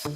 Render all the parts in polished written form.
We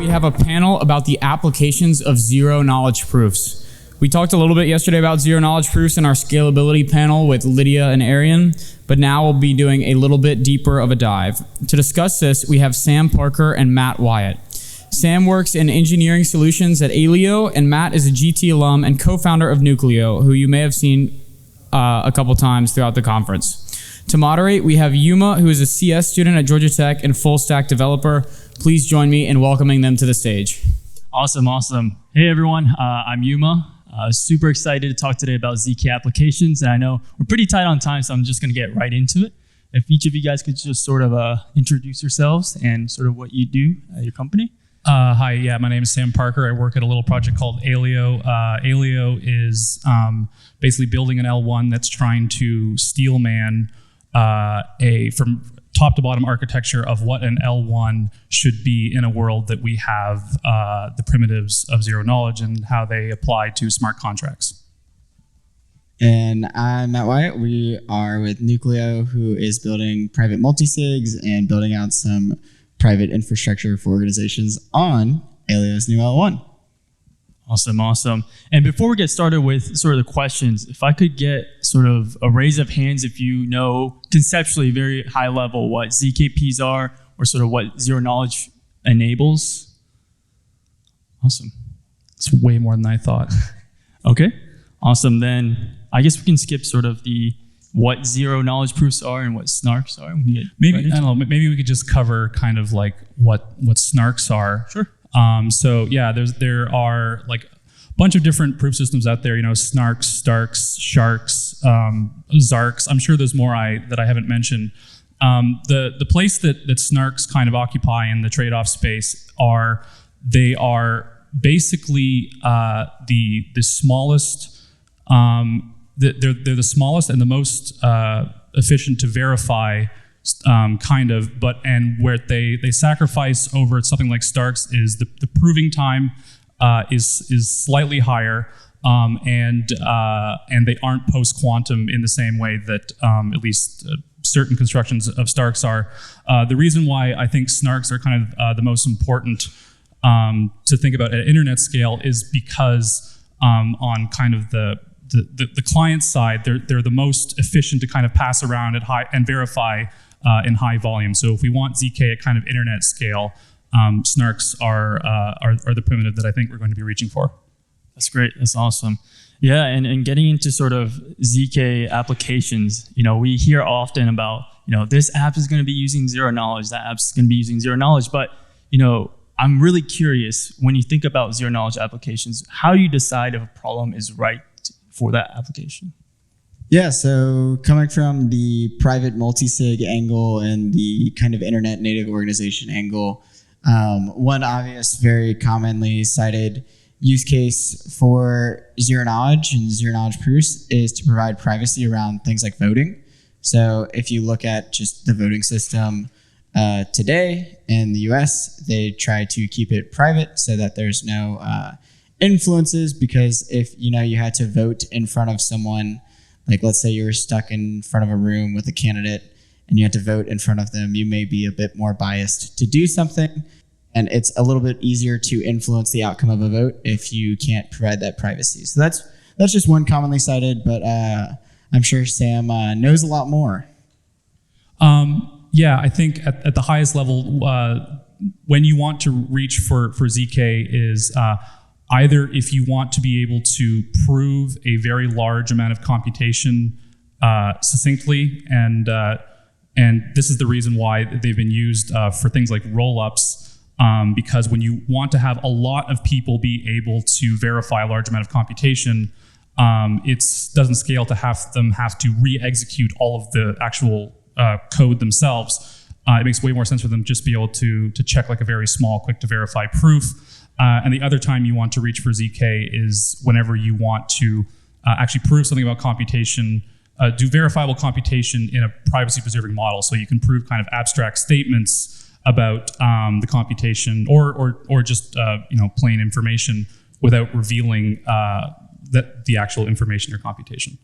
have a panel about the applications of zero-knowledge proofs. We talked a little bit yesterday about zero-knowledge proofs in our scalability panel with Lydia and Arian, but now we'll be doing a little bit deeper of a dive. To discuss this, we have Sam Parker and Matt Wyatt. Sam works in engineering solutions at Alio, and Matt is a GT alum and co-founder of Nucleo, who you may have seen a couple times throughout the conference. To moderate, we have Yuma, who is a CS student at Georgia Tech and full-stack developer. Please join me in welcoming them to the stage. Awesome. Hey everyone, I'm Yuma. Super excited to talk today about ZK applications, and I know we're pretty tight on time, so I'm just going to get right into it. If each of you guys could just sort of introduce yourselves and sort of what you do at your company. Hi, my name is Sam Parker. I work at a little project called Alio. Alio is basically building an L1 that's trying to steelman from top to bottom architecture of what an L1 should be in a world that we have the primitives of zero knowledge and how they apply to smart contracts. And I'm Matt Wyatt. We are with Nucleo, who is building private multisigs and building out some private infrastructure for organizations on Alio's new L1. Awesome. And before we get started with sort of the questions, if I could get sort of a raise of hands if you know conceptually, very high level, what ZKPs are or sort of what zero knowledge enables. Awesome. It's way more than I thought. Okay, awesome. Then I guess we can skip sort of the what zero knowledge proofs are and what snarks are. Maybe, I don't know, maybe we could just cover kind of like what snarks are. Sure. There are like a bunch of different proof systems out there, snarks, starks, sharks, zarks. I'm sure there's more that I haven't mentioned. The place that snarks kind of occupy in the trade-off space they are basically the smallest, they're the smallest and the most efficient to verify and where they sacrifice over something like Starks is the proving time is slightly higher, and they aren't post-quantum in the same way that at least certain constructions of Starks are. The reason why I think Snarks are kind of the most important to think about at internet scale is because on kind of the client side, they're the most efficient to kind of pass around at high and verify in high volume. So if we want ZK at kind of internet scale, snarks are the primitive that I think we're going to be reaching for. That's great. That's awesome. Yeah, and getting into sort of ZK applications, we hear often about, this app is going to be using zero knowledge, that app's going to be using zero knowledge, but, I'm really curious, when you think about zero knowledge applications, how do you decide if a problem is right for that application? Yeah, so coming from the private multisig angle and the kind of internet native organization angle, one obvious, very commonly cited use case for zero knowledge and zero knowledge proofs is to provide privacy around things like voting. So if you look at just the voting system today in the US, they try to keep it private so that there's no influences, because if you had to vote in front of someone, like let's say you were stuck in front of a room with a candidate and you had to vote in front of them, you may be a bit more biased to do something, and it's a little bit easier to influence the outcome of a vote if you can't provide that privacy. So that's just one commonly cited, but I'm sure Sam knows a lot more. I think at the highest level, when you want to reach for ZK is either if you want to be able to prove a very large amount of computation succinctly, and this is the reason why they've been used for things like rollups, because when you want to have a lot of people be able to verify a large amount of computation, it doesn't scale to have them have to re-execute all of the actual code themselves. It makes way more sense for them just be able to check like a very small, quick to verify proof. And the other time you want to reach for ZK is whenever you want to actually prove something about computation, do verifiable computation in a privacy-preserving model. So you can prove kind of abstract statements about the computation, or just plain information without revealing the actual information or computation.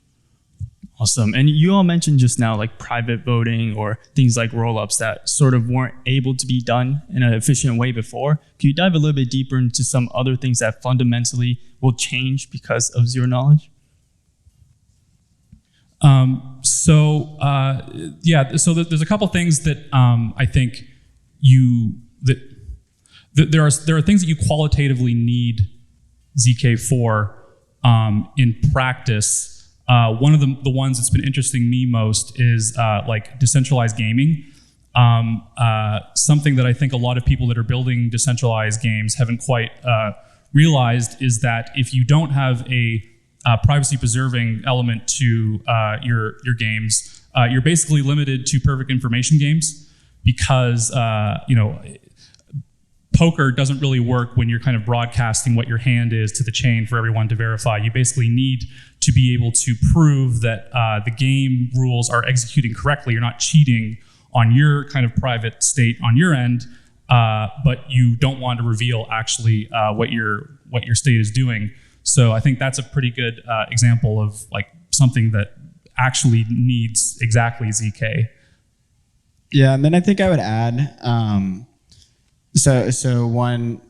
Awesome. And you all mentioned just now like private voting or things like roll-ups that sort of weren't able to be done in an efficient way before. Can you dive a little bit deeper into some other things that fundamentally will change because of zero knowledge? So there's a couple things that I think there are things that you qualitatively need ZK for in practice. One of the ones that's been interesting me most is like decentralized gaming. Something that I think a lot of people that are building decentralized games haven't quite realized is that if you don't have a privacy-preserving element to your games, you're basically limited to perfect information games, because poker doesn't really work when you're kind of broadcasting what your hand is to the chain for everyone to verify. You basically need to be able to prove that the game rules are executing correctly. You're not cheating on your kind of private state on your end, but you don't want to reveal actually what your state is doing. So I think that's a pretty good example of like something that actually needs exactly ZK. Yeah, and then I think I would add, so one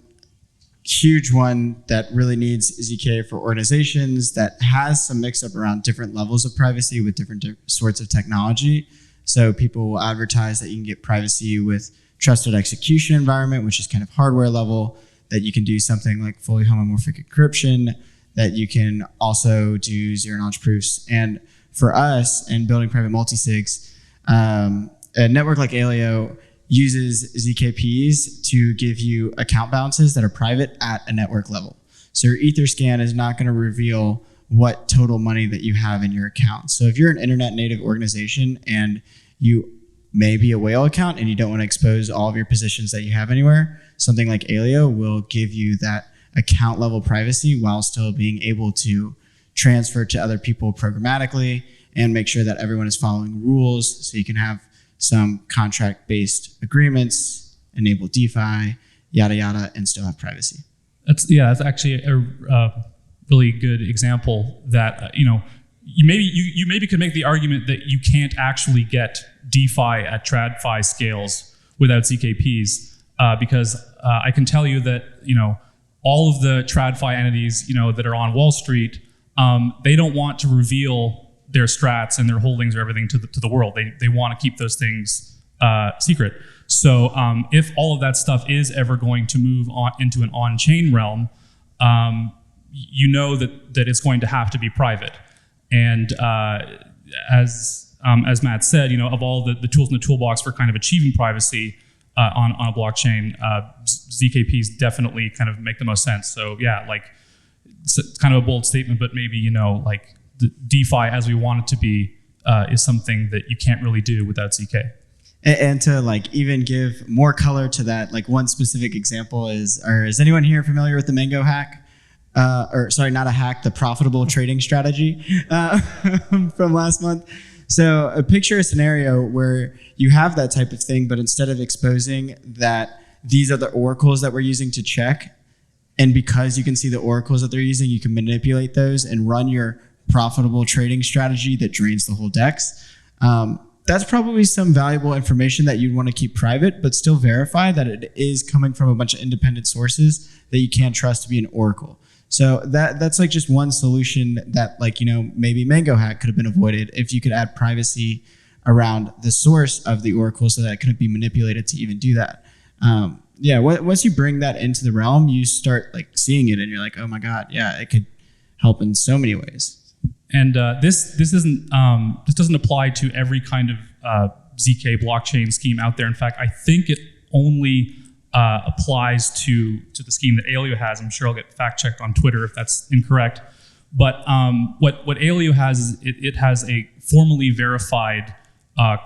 huge one that really needs ZK for organizations that has some mix-up around different levels of privacy with different sorts of technology. So people will advertise that you can get privacy with trusted execution environment, which is kind of hardware level, that you can do something like fully homomorphic encryption, that you can also do zero-knowledge proofs. And for us, in building private multisigs, a network like Alio uses ZKPs to give you account balances that are private at a network level. So your Etherscan is not going to reveal what total money that you have in your account. So if you're an internet native organization and you may be a whale account and you don't want to expose all of your positions that you have anywhere, something like Alio will give you that account level privacy while still being able to transfer to other people programmatically and make sure that everyone is following rules, so you can have some contract-based agreements, enable DeFi, yada yada, and still have privacy. That's actually a really good example that you maybe could make the argument that you can't actually get DeFi at TradFi scales without ZKPs, because I can tell you that all of the TradFi entities that are on Wall Street, they don't want to reveal their strats and their holdings or everything to the world. They want to keep those things secret. So if all of that stuff is ever going to move on into an on-chain realm, that it's going to have to be private. And as Matt said, of all the tools in the toolbox for kind of achieving privacy on a blockchain, ZKPs definitely kind of make the most sense. So yeah, like it's kind of a bold statement, but maybe like the DeFi as we want it to be is something that you can't really do without ZK. And to like even give more color to that, like one specific example is anyone here familiar with the Mango hack? Or sorry, not a hack, the profitable trading strategy from last month. So picture a scenario where you have that type of thing, but instead of exposing that these are the oracles that we're using to check, and because you can see the oracles that they're using, you can manipulate those and run your profitable trading strategy that drains the whole DEX. That's probably some valuable information that you'd want to keep private, but still verify that it is coming from a bunch of independent sources that you can't trust to be an oracle. So that's like just one solution that maybe Mango hack could have been avoided if you could add privacy around the source of the oracle so that it couldn't be manipulated to even do that. Once you bring that into the realm, you start like seeing it and you're like, oh my God, yeah, it could help in so many ways. And this doesn't apply to every kind of ZK blockchain scheme out there. In fact, I think it only applies to the scheme that Alio has. I'm sure I'll get fact checked on Twitter if that's incorrect. But what Alio has is it has a formally verified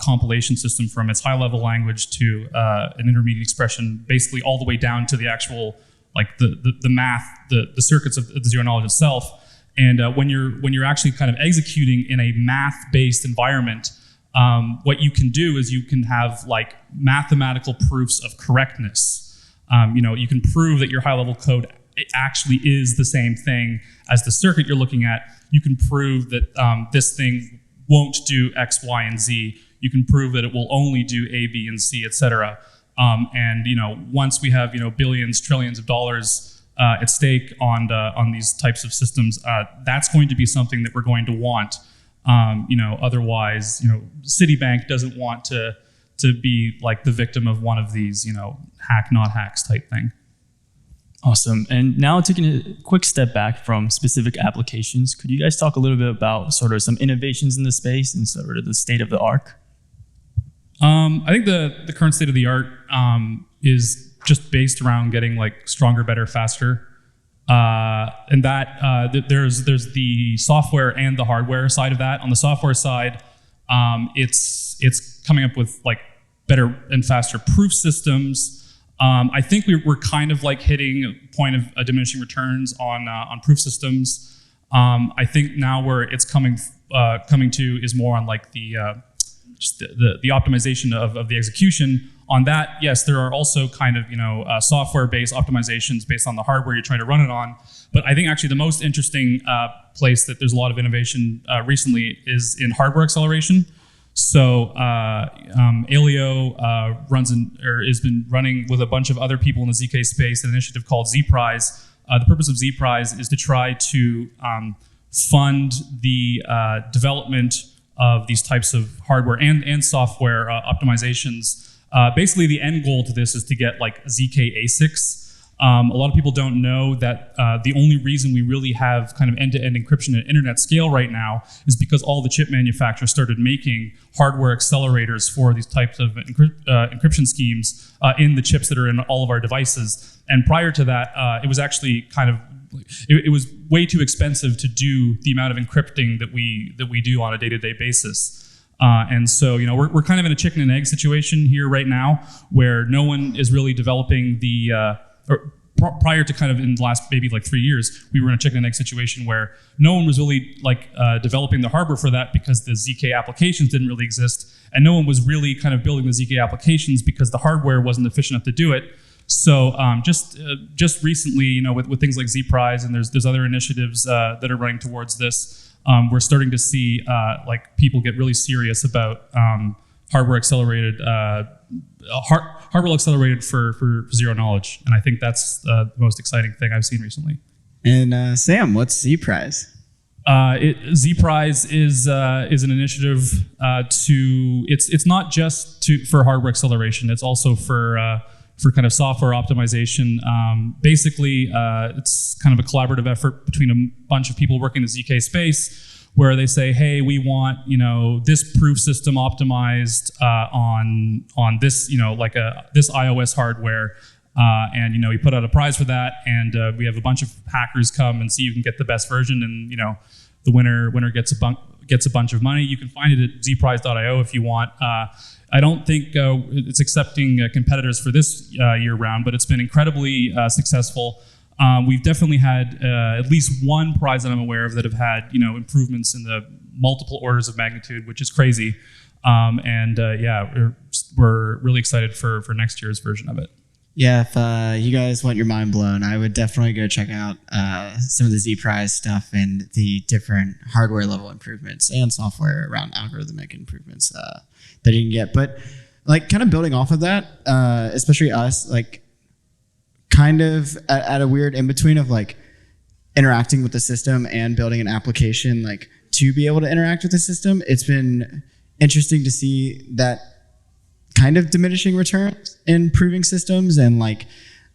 compilation system from its high-level language to an intermediate expression, basically all the way down to the actual like the math, the circuits of the zero knowledge itself. And when you're actually kind of executing in a math-based environment, what you can do is you can have like mathematical proofs of correctness. You can prove that your high-level code actually is the same thing as the circuit you're looking at. You can prove that this thing won't do X, Y, and Z. You can prove that it will only do A, B, and C, et cetera. Once we have billions, trillions of dollars at stake on these types of systems, that's going to be something that we're going to want. Otherwise, Citibank doesn't want to be like the victim of one of these, hack not hacks type thing. Awesome. And now taking a quick step back from specific applications, could you guys talk a little bit about sort of some innovations in the space and sort of the state of the art? I think the current state of the art is just based around getting like stronger, better, faster. And that there's the software and the hardware side of that. On the software side, it's coming up with like better and faster proof systems. I think we're kind of like hitting a point of diminishing returns on proof systems. I think now where it's coming to is more on like the optimization of the execution. On that, yes, there are also kind of software-based optimizations based on the hardware you're trying to run it on. But I think actually the most interesting place that there's a lot of innovation recently is in hardware acceleration. So Aleo has been running with a bunch of other people in the ZK space an initiative called ZPrize. The purpose of ZPrize is to try to fund the development of these types of hardware and software optimizations. Basically, the end goal to this is to get like ZK ASICs. A lot of people don't know that the only reason we really have kind of end-to-end encryption at internet scale right now is because all the chip manufacturers started making hardware accelerators for these types of encryption schemes in the chips that are in all of our devices. And prior to that, it was actually kind of it was way too expensive to do the amount of encrypting that we do on a day-to-day basis. And so, we're kind of in a chicken and egg situation here right now, where no one is really developing prior to kind of in the last maybe like 3 years, we were in a chicken and egg situation where no one was really like developing the hardware for that because the ZK applications didn't really exist, and no one was really kind of building the ZK applications because the hardware wasn't efficient enough to do it. So just recently, with things like ZPrize and there's other initiatives that are running towards this, we're starting to see like people get really serious about hardware accelerated for zero knowledge, and I think that's the most exciting thing I've seen recently. And Sam, what's ZPrize? ZPrize is an initiative it's not just for hardware acceleration. It's also for kind of software optimization. Basically, it's kind of a collaborative effort between a bunch of people working in the ZK space, where they say, hey, we want this proof system optimized on this this iOS hardware, and we put out a prize for that, and we have a bunch of hackers come and see who can get the best version, and the winner gets a bunch of money. You can find it at zprize.io if you want. I don't think it's accepting competitors for this year round, but it's been incredibly successful. We've definitely had at least one prize that I'm aware of that have had improvements in the multiple orders of magnitude, which is crazy. We're really excited for next year's version of it. Yeah, if you guys want your mind blown, I would definitely go check out some of the ZPrize stuff and the different hardware level improvements and software around algorithmic improvements that you can get. But like kind of building off of that, especially us, like kind of at a weird in-between of like interacting with the system and building an application like to be able to interact with the system, it's been interesting to see that kind of diminishing returns in proving systems. And like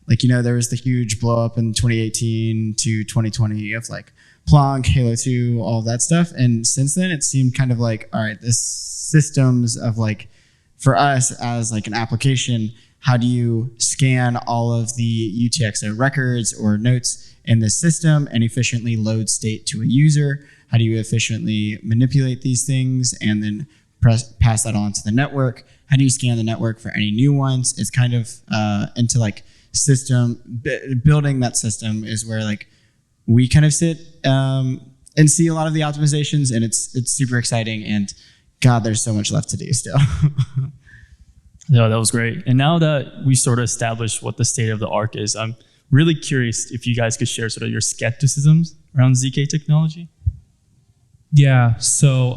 there was the huge blow up in 2018 to 2020 of like Plonk, Halo 2, all of that stuff. And since then it seemed kind of like, all right, this systems of like, for us as like an application, how do you scan all of the UTXO records or notes in the system and efficiently load state to a user? How do you efficiently manipulate these things and then pass that on to the network? How do you scan the network for any new ones? It's kind of into like system building that system is where like we kind of sit and see a lot of the optimizations, and it's super exciting. And God, there's so much left to do still. Yeah, that was great. And now that we sort of established what the state of the art is, I'm really curious if you guys could share sort of your skepticisms around ZK technology. Yeah, so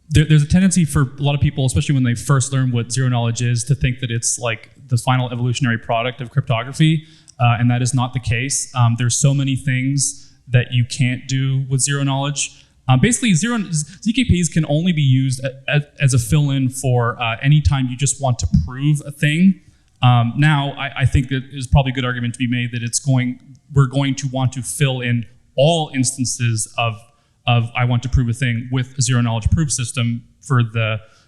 there's a tendency for a lot of people, especially when they first learn what zero knowledge is, to think that it's like the final evolutionary product of cryptography, and that is not the case. There's so many things that you can't do with zero knowledge. Basically, ZKPs can only be used as a fill-in for any time you just want to prove a thing. Now, I think that is probably a good argument to be made that we're going to want to fill in all instances of I want to prove a thing with a zero knowledge proof system for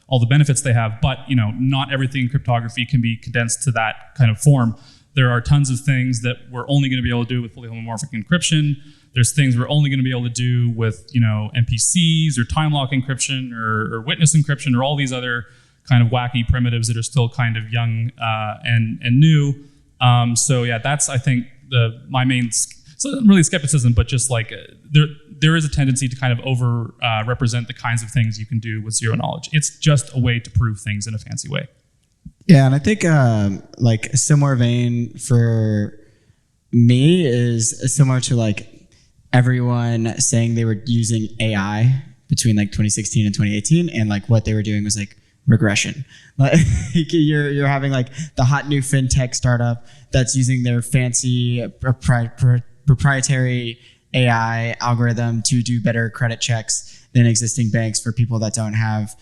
all the benefits they have. But not everything in cryptography can be condensed to that kind of form. There are tons of things that we're only going to be able to do with fully homomorphic encryption. There's things we're only going to be able to do with MPCs or time lock encryption or witness encryption or all these other kind of wacky primitives that are still kind of young and new. So yeah, that's I think my main. So not really skepticism, but just like there is a tendency to kind of over represent the kinds of things you can do with zero knowledge. It's just a way to prove things in a fancy way. Yeah, and I think like a similar vein for me is similar to like everyone saying they were using AI between like 2016 and 2018, and like what they were doing was like regression. Like you're having like the hot new fintech startup that's using their fancy proprietary AI algorithm to do better credit checks than existing banks for people that don't have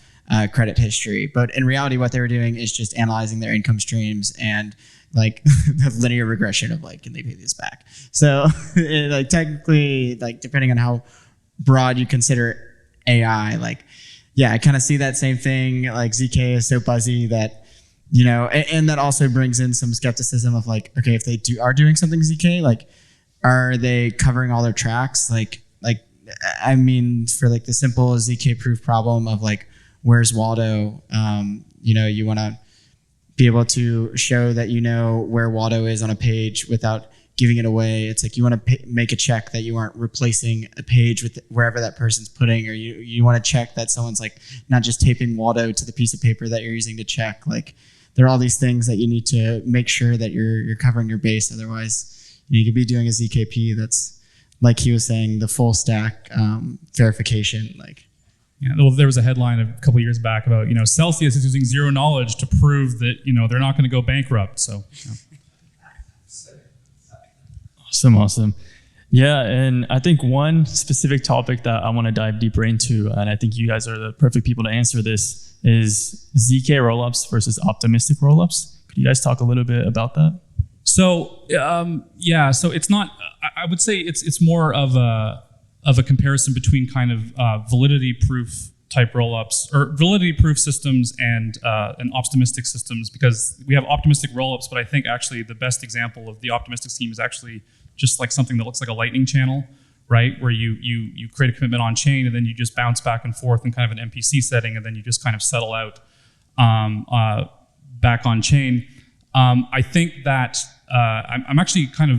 credit history. But in reality, what they were doing is just analyzing their income streams and like the linear regression of like, can they pay this back? So like technically, like depending on how broad you consider AI, like, yeah, I kind of see that same thing. Like ZK is so buzzy that, and that also brings in some skepticism of like, okay, if they are doing something ZK, like, are they covering all their tracks? Like, I mean, for like the simple ZK proof problem of like, where's Waldo? You want to be able to show that where Waldo is on a page without giving it away. It's like you want to make a check that you aren't replacing a page with wherever that person's putting, or you want to check that someone's like not just taping Waldo to the piece of paper that you're using to check. Like there are all these things that you need to make sure that you're covering your base. Otherwise, you could be doing a ZKP that's, like he was saying, the full stack verification. Like, yeah, well, there was a headline a couple of years back about Celsius is using zero knowledge to prove that they're not going to go bankrupt. So. Awesome. Yeah, and I think one specific topic that I want to dive deeper into, and I think you guys are the perfect people to answer this, is ZK rollups versus optimistic rollups. Could you guys talk a little bit about that? So so it's not. I would say it's more of a comparison between kind of validity proof type rollups or validity proof systems and optimistic systems, because we have optimistic rollups, but I think actually the best example of the optimistic scheme is actually just like something that looks like a lightning channel, right? Where you create a commitment on chain and then you just bounce back and forth in kind of an MPC setting, and then you just kind of settle out back on chain. I think that I'm actually kind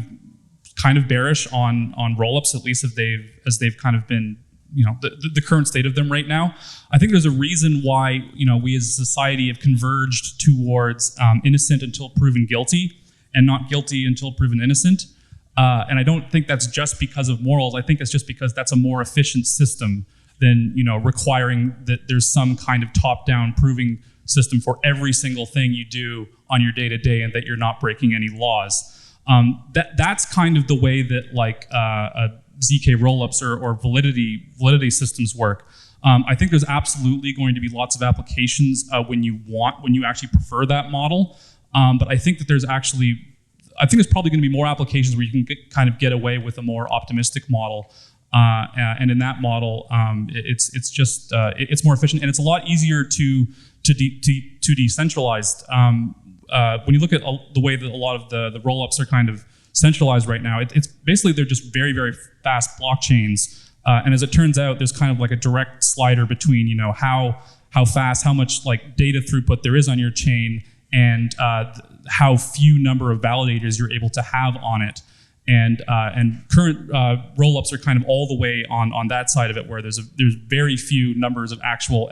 of bearish on rollups, at least as they've kind of been, the current state of them right now. I think there's a reason why we as a society have converged towards innocent until proven guilty, and not guilty until proven innocent. And I don't think that's just because of morals. I think it's just because that's a more efficient system than requiring that there's some kind of top-down proving system for every single thing you do on your day-to-day, and that you're not breaking any laws. That's kind of the way that like ZK rollups or validity systems work. I think there's absolutely going to be lots of applications when you actually prefer that model. But I think that there's probably going to be more applications where you can kind of get away with a more optimistic model. And in that model, it's more efficient, and it's a lot easier to decentralize. When you look at the way that a lot of the rollups are kind of centralized right now, it's basically they're just very, very fast blockchains. And as it turns out, there's kind of like a direct slider between how fast, how much like data throughput there is on your chain, and how few number of validators you're able to have on it. and current rollups are kind of all the way on that side of it, where there's very few numbers of actual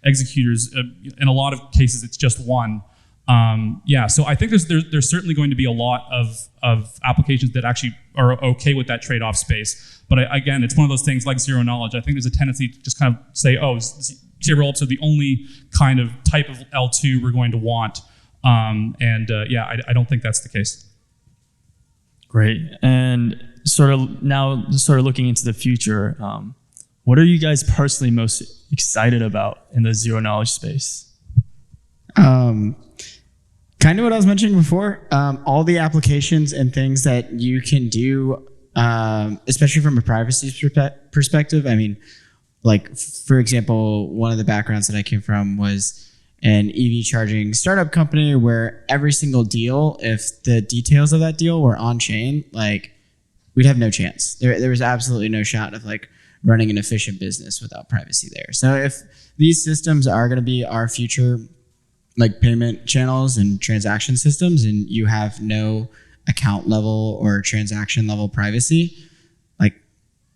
executors. In a lot of cases, it's just one. So I think there's certainly going to be a lot of applications that actually are okay with that trade-off space. But again, it's one of those things like zero knowledge. I think there's a tendency to just kind of say, oh, ZK rollups are the only kind of type of L2 we're going to want. I don't think that's the case. Great. And sort of looking into the future, what are you guys personally most excited about in the zero knowledge space? Kind of what I was mentioning before, all the applications and things that you can do, especially from a privacy perspective. I mean, like, for example, one of the backgrounds that I came from was an EV charging startup company where every single deal, if the details of that deal were on chain, like, we'd have no chance. There was absolutely no shot of like running an efficient business without privacy there. So if these systems are going to be our future, like, payment channels and transaction systems, and you have no account level or transaction level privacy, like,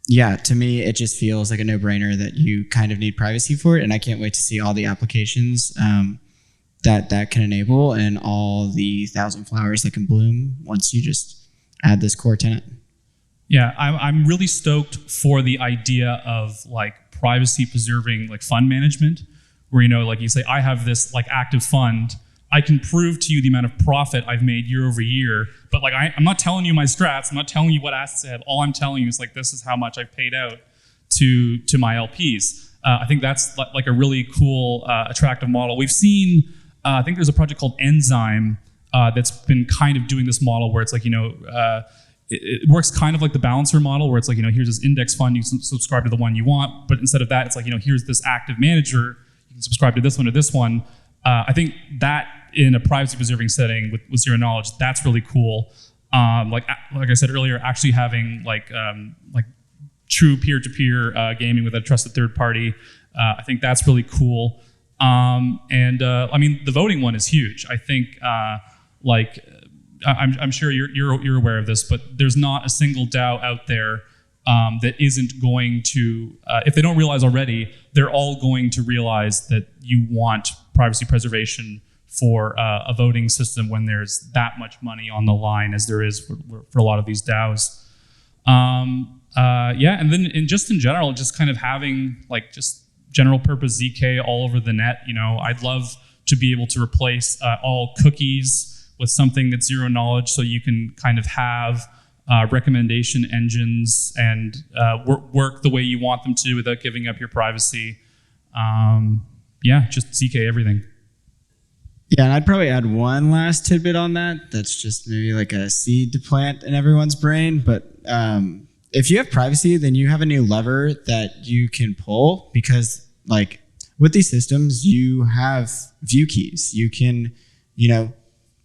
yeah, to me, it just feels like a no-brainer that you kind of need privacy for it. And I can't wait to see all the applications that can enable, and all the 1,000 flowers that can bloom once you just add this core tenant. Yeah, I'm really stoked for the idea of like privacy preserving like fund management, where, like you say, I have this like active fund. I can prove to you the amount of profit I've made year over year, but like I'm not telling you my strats. I'm not telling you what assets I have. All I'm telling you is like, this is how much I've paid out to my LPs. I think that's like a really cool, attractive model. We've seen, I think there's a project called Enzyme that's been kind of doing this model where it's like, it works kind of like the balancer model, where it's like, here's this index fund, you can subscribe to the one you want, but instead of that, it's like, here's this active manager, you can subscribe to this one or this one. I think that in a privacy preserving setting with zero knowledge, that's really cool. Like I said earlier, actually having like true peer-to-peer gaming with a trusted third party, I think that's really cool. I mean, the voting one is huge. I think I'm sure you're aware of this, but there's not a single DAO out there that isn't going to, if they don't realize already, they're all going to realize that you want privacy preservation for a voting system when there's that much money on the line as there is for a lot of these DAOs. And then in general, just kind of having like just general purpose ZK all over the net. I'd love to be able to replace all cookies with something that's zero knowledge, so you can kind of have recommendation engines and work the way you want them to without giving up your privacy. Just ZK everything. Yeah, and I'd probably add one last tidbit on that. That's just maybe like a seed to plant in everyone's brain. But if you have privacy, then you have a new lever that you can pull, because like with these systems, you have view keys. You can,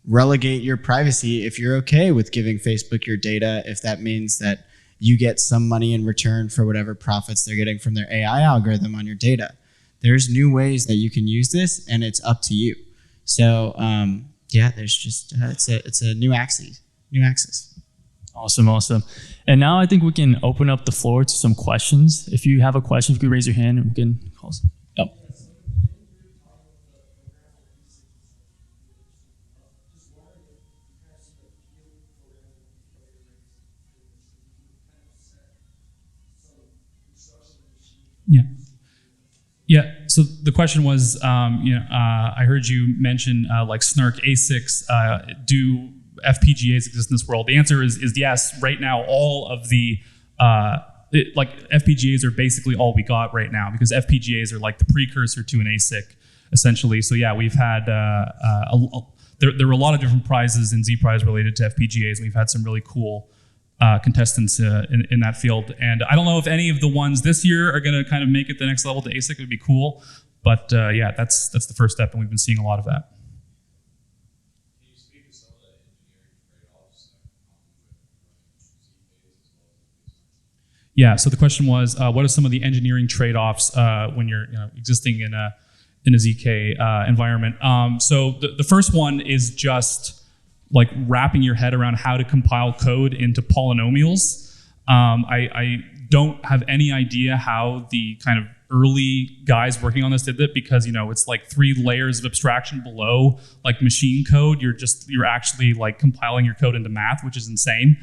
relegate your privacy if you're okay with giving Facebook your data, if that means that you get some money in return for whatever profits they're getting from their AI algorithm on your data. There's new ways that you can use this, and it's up to you. So there's just it's a new axis. Awesome. And now I think we can open up the floor to some questions. If you have a question, if you could raise your hand, we can call some. Yep. Yeah. So the question was, I heard you mention like Snark ASICs. Do FPGAs exist in this world? The answer is yes. Right now, all of the FPGAs are basically all we got right now, because FPGAs are like the precursor to an ASIC, essentially. So yeah, we've had there were a lot of different prizes in Z Prize related to FPGAs, and we've had some really cool contestants in that field. And I don't know if any of the ones this year are going to kind of make it the next level to ASIC. It would be cool. But that's the first step, and we've been seeing a lot of that. Can you speak to some of the engineering trade-offs that come with ZKs? Yeah, so the question was, what are some of the engineering trade-offs when you're existing in a ZK environment? So the first one is just like wrapping your head around how to compile code into polynomials. I don't have any idea how the kind of early guys working on this did that, because it's like 3 layers of abstraction below like machine code. You're actually like compiling your code into math, which is insane.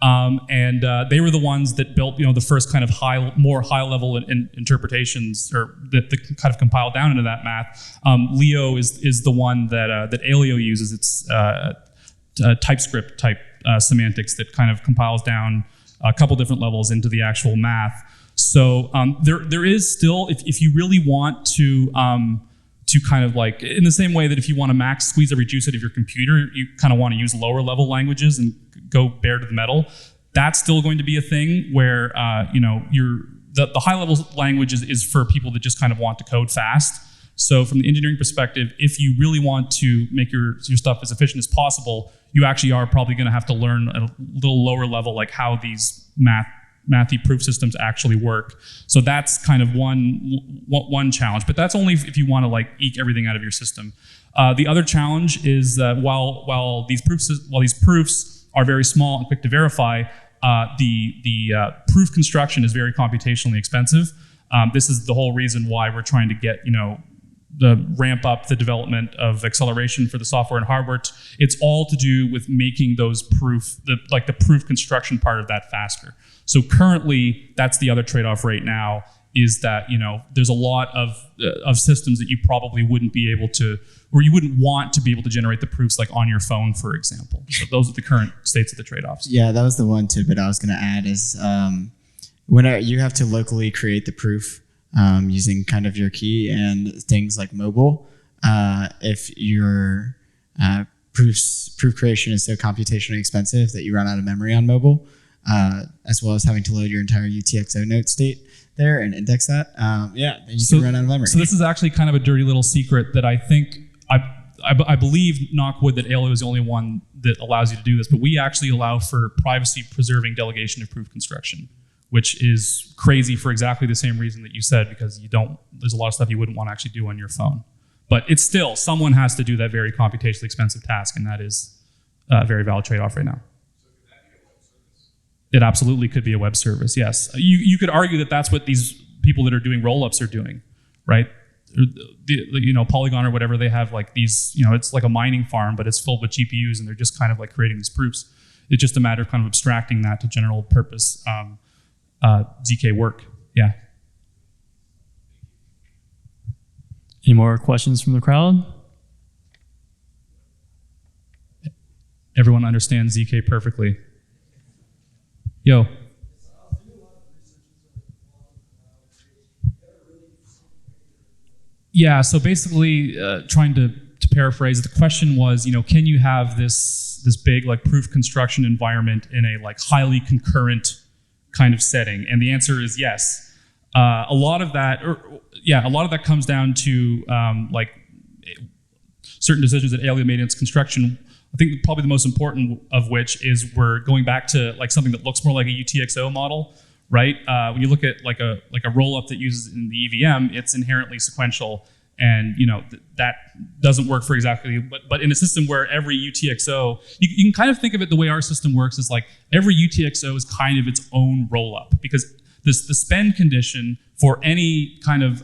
And they were the ones that built the first kind of more high level interpretations, or that kind of compiled down into that math. Leo is the one that Aleo uses. It's TypeScript type semantics that kind of compiles down a couple different levels into the actual math. So there is still, if you really want to kind of like, in the same way that if you want to squeeze every juice out of your computer, you kind of want to use lower level languages and go bare to the metal. That's still going to be a thing where the high level language is for people that just kind of want to code fast. So from the engineering perspective, if you really want to make your stuff as efficient as possible, you actually are probably going to have to learn at a little lower level, like how these mathy proof systems actually work. So that's kind of one challenge, but that's only if you want to like eke everything out of your system. The other challenge is that while these proofs are very small and quick to verify, the proof construction is very computationally expensive. This is the whole reason why we're trying to get ramp up the development of acceleration for the software and hardware. It's all to do with making those the proof construction part of that faster. So currently, that's the other trade-off right now, is that there's a lot of systems that you probably wouldn't be able to, or you wouldn't want to be able to generate the proofs like on your phone, for example. So those are the current states of the trade-offs. Yeah, that was the one tidbit I was going to add is when you have to locally create the proof using kind of your key and things like mobile, if your proof creation is so computationally expensive that you run out of memory on mobile, as well as having to load your entire UTXO note state there and index that, then you can run out of memory. So this is actually kind of a dirty little secret that I think, I believe, knock wood, that Aleo is the only one that allows you to do this, but we actually allow for privacy-preserving delegation of proof construction, which is crazy for exactly the same reason that you said, because there's a lot of stuff you wouldn't want to actually do on your phone. But it's still, someone has to do that very computationally expensive task, and that is a very valid trade-off right now. It absolutely could be a web service, yes. You could argue that that's what these people that are doing roll-ups are doing, right? Polygon or whatever, they have like these, it's like a mining farm, but it's filled with GPUs, and they're just kind of like creating these proofs. It's just a matter of kind of abstracting that to general purpose ZK work, yeah. Any more questions from the crowd? Everyone understands ZK perfectly. Yo. Yeah, so basically, trying to paraphrase, the question was, can you have this big like proof construction environment in a like highly concurrent kind of setting? And the answer is yes. A lot of that comes down to like certain decisions that Aleo made in its construction. I think probably the most important of which is we're going back to like something that looks more like a UTXO model, right? When you look at like a roll-up that uses in the EVM, it's inherently sequential, and that doesn't work for exactly. But in a system where every UTXO, you can kind of think of it the way our system works is like every UTXO is kind of its own roll-up, because the spend condition for any kind of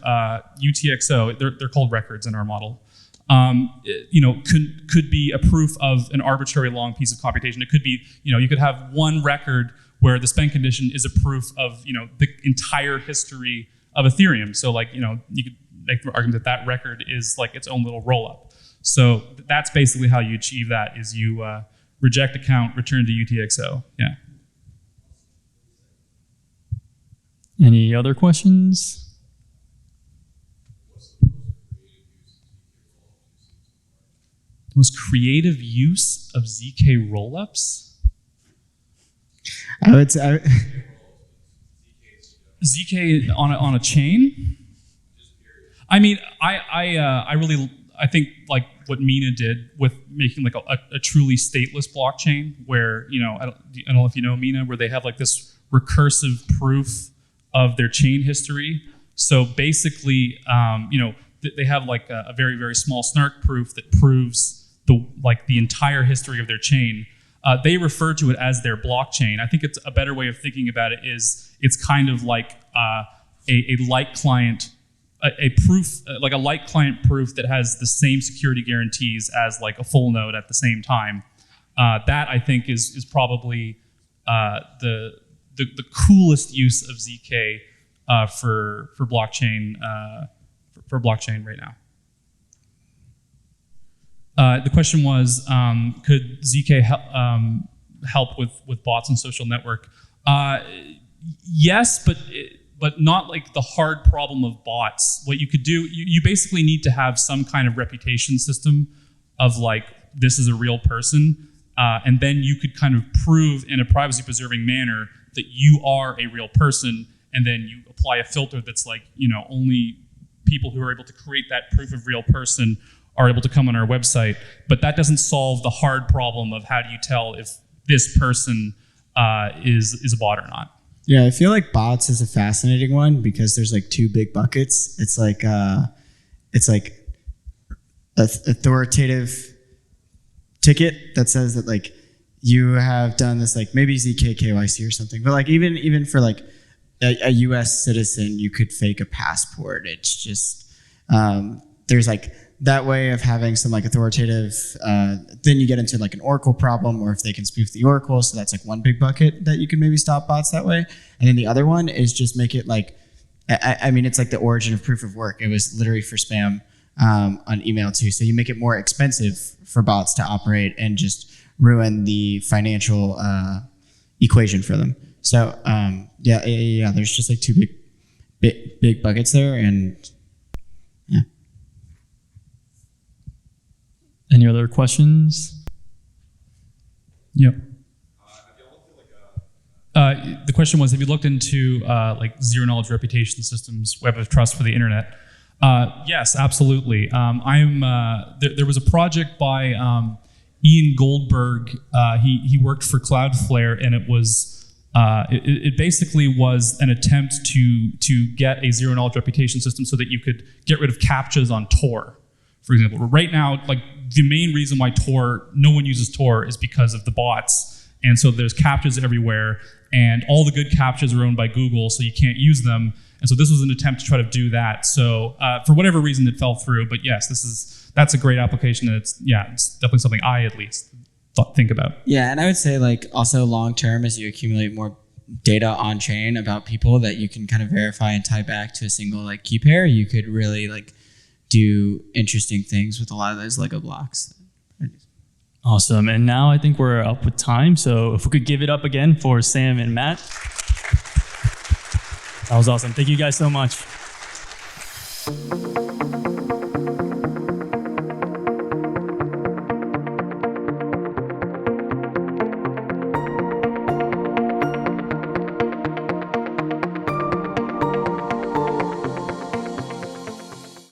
UTXO, they're called records in our model. Could be a proof of an arbitrary long piece of computation. It could be, you could have one record where the spend condition is a proof of, the entire history of Ethereum. So like, you could make the argument that record is like its own little roll-up. So that's basically how you achieve that, is you reject a count, return to UTXO, yeah. Any other questions? The most creative use of ZK rollups? I would say ZK on a chain? I mean, I think like what Mina did with making like a truly stateless blockchain, where I don't know if you know Mina, where they have like this recursive proof of their chain history. So basically, they have like a very, very small snark proof that proves the entire history of their chain. They refer to it as their blockchain. I think it's a better way of thinking about it is it's kind of like a light client, a proof, like a light client proof that has the same security guarantees as like a full node at the same time. That I think is probably the coolest use of ZK for blockchain right now. The question was, could ZK help with bots on social network? Yes, but not like the hard problem of bots. What you could do, you basically need to have some kind of reputation system of like, this is a real person, and then you could kind of prove in a privacy-preserving manner that you are a real person, and then you apply a filter that's like, only people who are able to create that proof of real person are able to come on our website. But that doesn't solve the hard problem of how do you tell if this person is a bot or not. Yeah, I feel like bots is a fascinating one because there's like two big buckets. It's like authoritative ticket that says that like you have done this, like maybe ZK KYC or something, but like even for like a US citizen, you could fake a passport. It's just there's like that way of having some like authoritative, then you get into like an Oracle problem, or if they can spoof the Oracle. So that's like one big bucket that you can maybe stop bots that way. And then the other one is just make it like, I mean, it's like the origin of proof of work. It was literally for spam on email too. So you make it more expensive for bots to operate and just ruin the financial equation for them. So yeah, there's just like two big buckets there, and yeah. Any other questions? Yep. The question was, have you looked into like zero-knowledge reputation systems, web of trust for the internet? Yes, absolutely. There was a project by Ian Goldberg. He worked for Cloudflare, and it was it basically was an attempt to get a zero-knowledge reputation system so that you could get rid of CAPTCHAs on Tor, for example. Right now, like the main reason why no one uses Tor is because of the bots. And so there's CAPTCHAs everywhere, and all the good CAPTCHAs are owned by Google, so you can't use them. And so this was an attempt to try to do that. So for whatever reason, it fell through. But yes, that's a great application, and it's definitely something I at least think about. Yeah, and I would say like also long term, as you accumulate more data on chain about people that you can kind of verify and tie back to a single like key pair, you could really like do interesting things with a lot of those Lego blocks. Awesome. And now I think we're up with time. So if we could give it up again for Sam and Matt. That was awesome. Thank you guys so much.